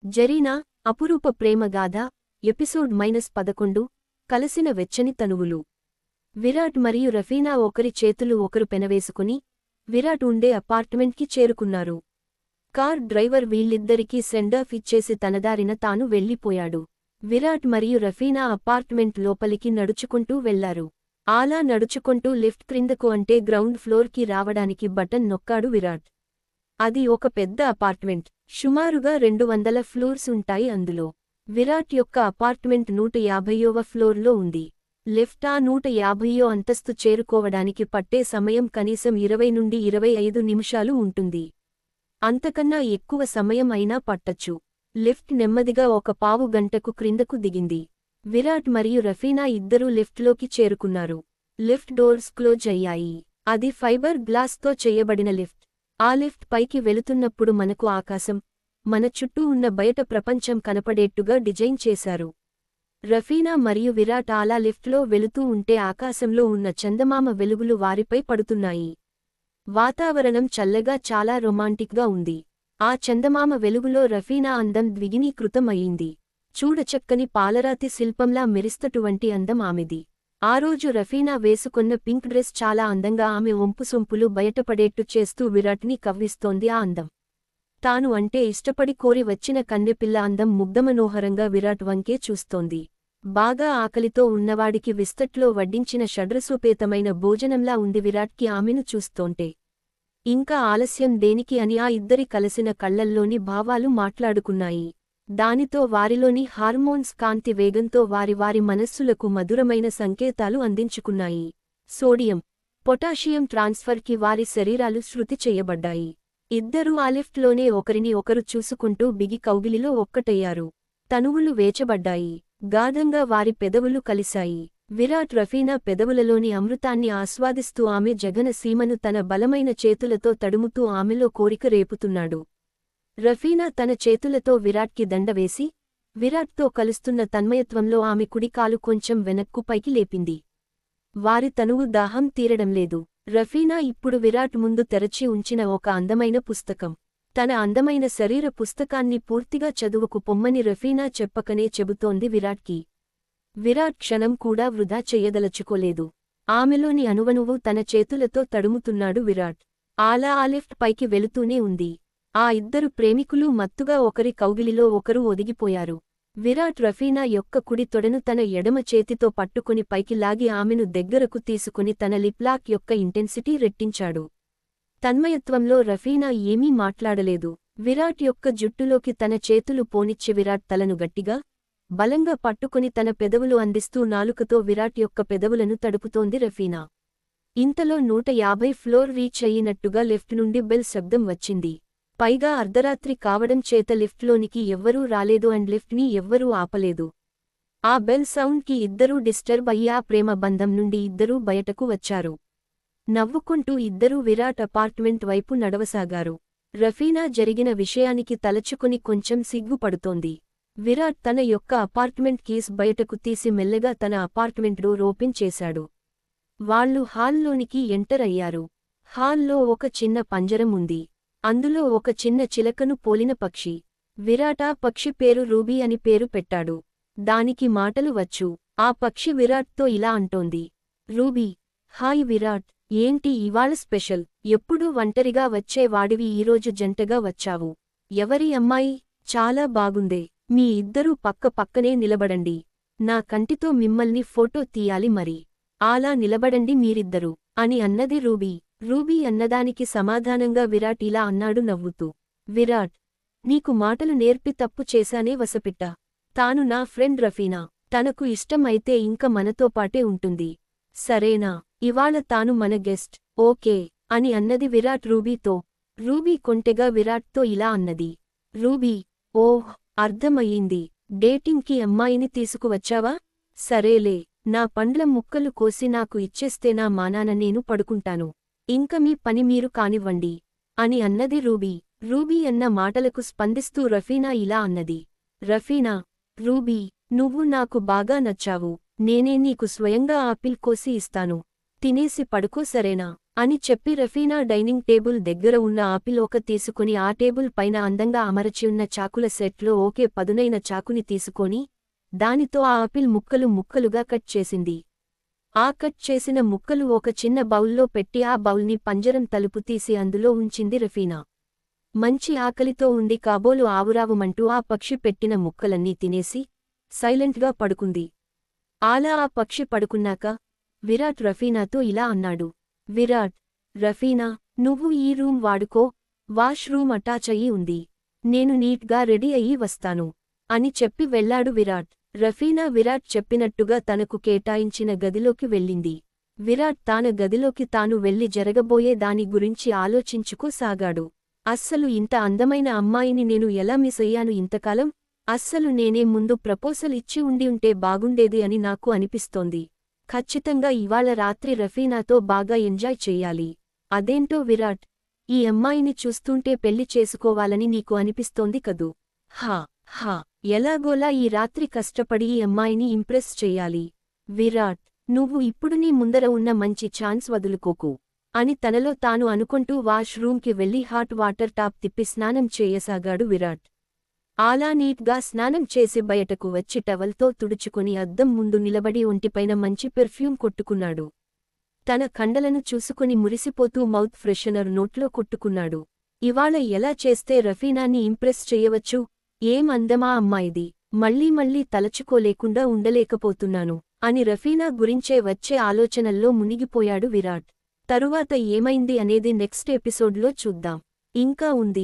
జరీనా అపురూప ప్రేమగాథ episode -11 కలిసిన వెచ్చని తనువులు. విరాట్ మరియు రఫీనా ఒకరి చేతులు ఒకరు పెనవేసుకుని విరాట్ ఉండే అపార్ట్మెంట్కి చేరుకున్నారు. కార్ డ్రైవర్ వీళ్ళిద్దరికీ సెండాఫ్ ఇచ్చేసి తనదారిన తాను వెళ్ళిపోయాడు. విరాట్ మరియు రఫీనా అపార్ట్మెంట్ లోపలికి నడుచుకుంటూ వెళ్లారు. అలా నడుచుకుంటూ లిఫ్ట్ క్రిందకు అంటే గ్రౌండ్ ఫ్లోర్కి రావడానికి బటన్ నొక్కాడు విరాట్. అది ఒక పెద్ద అపార్ట్మెంట్. సుమారుగా 200 ఫ్లోర్స్ ఉంటాయి అందులో. విరాట్ యొక్క అపార్ట్మెంట్ 150వ ఫ్లోర్లో ఉంది. లిఫ్ట్ ఆ 150వ అంతస్తు చేరుకోవడానికి పట్టే సమయం కనీసం 20 నుండి 25 నిమిషాలు ఉంటుంది. అంతకన్నా ఎక్కువ సమయం అయినా పట్టచ్చు. లిఫ్ట్ నెమ్మదిగా ఒక పావు గంటకు క్రిందకు దిగింది. విరాట్ మరియు రఫీనా ఇద్దరూ లిఫ్ట్లోకి చేరుకున్నారు. లిఫ్ట్ డోర్స్ క్లోజ్ అయ్యాయి. అది ఫైబర్ గ్లాస్తో చేయబడిన లిఫ్ట్. ఆ లిఫ్ట్ పైకి వెళుతున్నప్పుడు మనకు ఆకాశం, మన చుట్టూ ఉన్న బయట ప్రపంచం కనపడేట్టుగా డిజైన్ చేశారు. రఫీనా మరియు విరాట్ అలా లిఫ్ట్లో వెళుతూ ఉంటే ఆకాశంలో ఉన్న చందమామ వెలుగులు వారిపై పడుతున్నాయి. వాతావరణం చల్లగా చాలా రొమాంటిక్గా ఉంది. ఆ చందమామ వెలుగులో రఫీనా అందం ద్విగుణీకృతం అయింది. చూడచక్కని పాలరాతి శిల్పంలా మెరిస్తటువంటి అందం ఆమెది. ఆ రోజు రఫీనా వేసుకొన్న పింక్ డ్రెస్ చాలా అందంగా ఆమె ఒంపుసొంపులు బయటపడేట్టు చేస్తూ విరాట్ని కవ్విస్తోంది. ఆ అందం తాను అంటే ఇష్టపడి కోరి వచ్చిన కన్నెపిల్ల అందం ముగ్ధమనోహరంగా విరాట్ వంకే చూస్తోంది. బాగా ఆకలితో ఉన్నవాడికి విస్తట్లో వడ్డించిన షడ్రసోపేతమైన భోజనంలా ఉంది విరాట్కి ఆమెను చూస్తోంటే. ఇంకా ఆలస్యం దేనికి అని ఆ ఇద్దరి కలసిన కళ్లల్లోని భావాలు మాట్లాడుకున్నాయి. దానితో వారిలోని హార్మోన్స్ కాంతి వేగంతో వారి మనస్సులకు మధురమైన సంకేతాలు అందించుకున్నాయి. సోడియం, పొటాషియం ట్రాన్స్ఫర్కి వారి శరీరాలు శృతి చేయబడ్డాయి. ఇద్దరూ ఆ లిఫ్ట్లోనే ఒకరిని ఒకరు చూసుకుంటూ బిగి కౌగిలిలో ఒక్కటయ్యారు. తనువులు వేచబడ్డాయి. గాఢంగా వారి పెదవులు కలిశాయి. విరాట్ రఫీనా పెదవులలోని అమృతాన్ని ఆస్వాదిస్తూ ఆమె జగన సీమను తన బలమైన చేతులతో తడుముతూ ఆమెలో కోరిక రేపుతున్నాడు. రఫీనా తన చేతులతో విరాట్కి దండవేసి విరాట్తో కలుస్తున్న తన్మయత్వంలో ఆమె కుడికాలు కొంచెం వెనక్కు పైకి లేపింది. వారి తనువు దాహం తీరడంలేదు. రఫీనా ఇప్పుడు విరాట్ ముందు తెరచి ఉంచిన ఒక అందమైన పుస్తకం. తన అందమైన శరీర పుస్తకాన్ని పూర్తిగా చదువుకు పొమ్మని రఫీనా చెప్పకనే చెబుతోంది విరాట్కి. విరాట్ క్షణం కూడా వృధా చెయ్యదలచుకోలేదు. ఆమెలోని అణువణువు తన చేతులతో తడుముతున్నాడు విరాట్. అలా ఆ లిఫ్ట్ పైకి వెళుతూనే ఉంది. ఆ ఇద్దరు ప్రేమికులు మత్తుగా ఒకరి కౌగిలిలో ఒకరు ఒదిగిపోయారు. విరాట్ రఫీనా యొక్క కుడి తొడను తన ఎడమ చేతితో పట్టుకుని పైకి లాగి ఆమెను దగ్గరకు తీసుకుని తన లిప్లాక్ యొక్క ఇంటెన్సిటీ రెట్టించాడు. తన్మయత్వంలో రఫీనా ఏమీ మాట్లాడలేదు. విరాట్ యొక్క జుట్టులోకి తన చేతులు పోనిచ్చి విరాట్ తలను గట్టిగా, బలంగా పట్టుకుని తన పెదవులు అందిస్తూ నాలుకతో విరాట్ యొక్క పెదవులను తడుపుతోంది రఫీనా. ఇంతలో 150 ఫ్లోర్ రీచ్ అయ్యినట్టుగా లిఫ్ట్ నుండి బెల్ శబ్దం వచ్చింది. పైగా అర్ధరాత్రి కావడం చేత లిఫ్ట్లోనికి ఎవ్వరూ రాలేదు అండ్ లిఫ్ట్ని ఎవ్వరూ ఆపలేదు. ఆ బెల్ సౌండ్కి ఇద్దరూ డిస్టర్బ్ అయ్యి ఆ ప్రేమ బంధం నుండి ఇద్దరూ బయటకు వచ్చారు. నవ్వుకుంటూ ఇద్దరూ విరాట్ అపార్ట్మెంట్ వైపు నడవసాగారు. రఫీనా జరిగిన విషయానికి తలచుకుని కొంచెం సిగ్గుపడుతోంది. విరాట్ తన యొక్క అపార్ట్మెంట్ కీస్ బయటకు తీసి మెల్లగా తన అపార్ట్మెంట్ డోర్ ఓపెన్ చేశాడు. వాళ్లు హాల్లోనికి ఎంటర్ అయ్యారు. హాల్లో ఒక చిన్న పంజరం ఉంది. అందులో ఒక చిన్న చిలకను పోలిన పక్షి. విరాట్ ఆ పక్షి పేరు రూబీ అని పేరు పెట్టాడు. దానికి మాటలు వచ్చు. ఆ పక్షి విరాట్తో ఇలా అంటోంది. రూబీ, హాయ్ విరాట్, ఏంటి ఇవాళ స్పెషల్? ఎప్పుడూ ఒంటరిగా వచ్చే వాడివి ఈరోజు జంటగా వచ్చావు. ఎవరి అమ్మాయి? చాలా బాగుందే. మీ ఇద్దరూ పక్క పక్కనే నిలబడండి. నా కంటితో మిమ్మల్ని ఫోటో తీయాలి మరి. అలా నిలబడండి మీరిద్దరూ అని అన్నది రూబీ. రూబీ అన్నదానికి సమాధానంగా విరాట్ ఇలా అన్నాడు నవ్వుతూ. విరాట్, నీకు మాటలు నేర్పి తప్పు చేశానే వసపిట్ట. తాను నా ఫ్రెండ్ రఫీనా. తనకు ఇష్టం అయితే ఇంక మనతో పాటే ఉంటుంది. సరేనా? ఇవాళ తాను మన గెస్ట్. ఓకే అని అన్నది విరాట్ రూబీతో. రూబీ కొంటెగా విరాట్తో ఇలా అన్నది. రూబీ, ఓహ్, అర్థమయ్యింది. డేటింగ్కి అమ్మాయిని తీసుకువచ్చావా? సరేలే, నా పండ్ల ముక్కలు కోసి నాకు ఇచ్చేస్తే నా మానాన నేను పడుకుంటాను. ఇంక మీ పని మీరు కానివ్వండి అని అన్నది రూబీ. రూబీ అన్న మాటలకు స్పందిస్తూ రఫీనా ఇలా అన్నది. రఫీనా, రూబీ, నువ్వు నాకు బాగా నచ్చావు. నేనే నీకు స్వయంగా ఆపిల్ కోసి ఇస్తాను. తినేసి పడుకో సరేనా? అని చెప్పి రఫీనా డైనింగ్ టేబుల్ దగ్గర ఉన్న ఆపిల్ ఒక తీసుకుని ఆ టేబుల్ పైన అందంగా అమరచియున్న చాకుల సెట్లో ఓకే పదునైన చాకుని తీసుకొని దానితో ఆ ఆపిల్ ముక్కలు ముక్కలుగా కట్ చేసింది. ఆ కట్ చేసిన ముక్కలు ఒక చిన్న బౌల్లో పెట్టి ఆ బౌల్ని పంజరం తలుపు తీసి అందులో ఉంచింది రఫీనా. మంచి ఆకలితో ఉండి కాబోలు ఆవురావుమంటూ ఆ పక్షి పెట్టిన ముక్కలన్నీ తినేసి సైలెంట్గా పడుకుంది. అలా ఆ పక్షి పడుకున్నాక విరాట్ రఫీనాతో ఇలా అన్నాడు. విరాట్, రఫీనా, నువ్వు ఈ రూమ్ వాడుకో, వాష్ రూమ్ అటాచ్ అయి ఉంది. నేను నీట్గా రెడీ అయ్యి వస్తాను అని చెప్పి వెళ్లాడు విరాట్. రఫీనా విరాట్ చెప్పినట్టుగా తనకు కేటాయించిన గదిలోకి వెళ్ళింది. విరాట్ తాన గదిలోకి తాను వెళ్లి జరగబోయే దాని గురించి ఆలోచించుకోసాగాడు. అస్సలు ఇంత అందమైన అమ్మాయిని నేను ఎలా మిస్ అయ్యాను ఇంతకాలం? అస్సలు నేనే ముందు ప్రపోజల్ ఇచ్చి ఉంటే బాగుండేది అని నాకు అనిపిస్తోంది. ఖచ్చితంగా ఇవాళ రాత్రి రఫీనాతో బాగా ఎంజాయ్ చెయ్యాలి. అదేంటో విరాట్, ఈ అమ్మాయిని చూస్తుంటే పెళ్లి చేసుకోవాలని నీకు అనిపిస్తోంది కదూ? హా ఎలాగోలా ఈ రాత్రి కష్టపడి ఈ అమ్మాయిని ఇంప్రెస్ చెయ్యాలి. విరాట్, నువ్వు ఇప్పుడు నీ ముందర ఉన్న మంచి ఛాన్స్ వదులుకోకు అని తనలో తాను అనుకుంటూ వాష్ రూంకి వెళ్లి హాట్ వాటర్ టాప్ తిప్పి స్నానం చేయసాగాడు విరాట్. అలా నీట్గా స్నానం చేసి బయటకు వచ్చి టవల్తో తుడుచుకుని అద్దం ముందు నిలబడి ఒంటిపైన మంచి పెర్ఫ్యూమ్ కొట్టుకున్నాడు. తన కండలను చూసుకుని మురిసిపోతూ మౌత్ ఫ్రెషనర్ నోట్లో కొట్టుకున్నాడు. ఇవాళ ఎలా చేస్తే రఫీనాని ఇంప్రెస్ చెయ్యవచ్చు? ఏం అందమా అమ్మాయిది, మళ్ళీ తలచుకోలేకుండా ఉండలేకపోతున్నాను అని రఫీనా గురించే వచ్చే ఆలోచనల్లో మునిగిపోయాడు విరాట్. తరువాత ఏమైంది అనేది నెక్స్ట్ ఎపిసోడ్లో చూద్దాం. ఇంకా ఉంది.